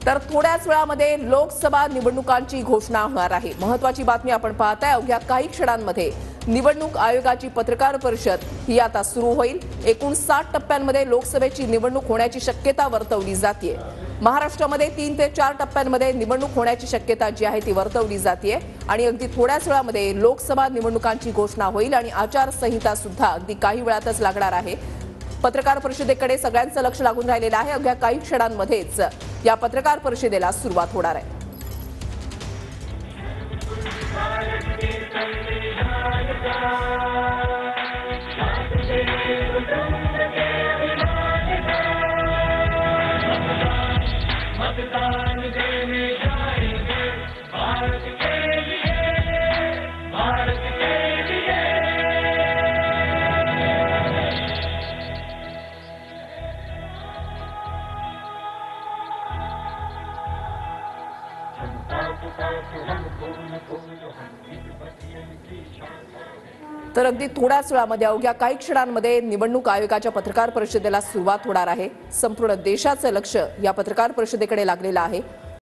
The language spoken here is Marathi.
तर थोड्याच वेळामध्ये लोकसभा निवडणुकांची घोषणा होणार आहे। महत्त्वाची बातमी आपण पाहताय। अवघ्या काही क्षणांमध्ये निवडणूक आयोगाची पत्रकार परिषद ही आता सुरू होईल। एकूण 60 टप्प्यांमध्ये लोकसभेची निवडणूक होण्याची शक्यता वर्तवली जाते। महाराष्ट्रामध्ये 3 ते 4 टप्प्यांमध्ये निवडणूक होण्याची शक्यता जी आहे ती वर्तवली जाते आणि अगदी थोड्याच वेळामध्ये लोकसभा निवडणुकांची घोषणा होईल आणि आचारसंहिता सुद्धा अगदी काही वेळातच लागणार आहे। पत्रकार परिषदेकडे सगळ्यांचं लक्ष लागून राहिलेलं आहे। अवघ्या काही क्षणांमध्येच या पत्रकार परिषदेला सुरुवात होणार आहे। तर अगदी थोड्याच वेळामध्ये अवघ्या काही क्षणांमध्ये निवडणूक आयोगाच्या पत्रकार परिषदेला सुरुवात होणार आहे। संपूर्ण देशाचं लक्ष या पत्रकार परिषदेकडे लागलेलं आहे।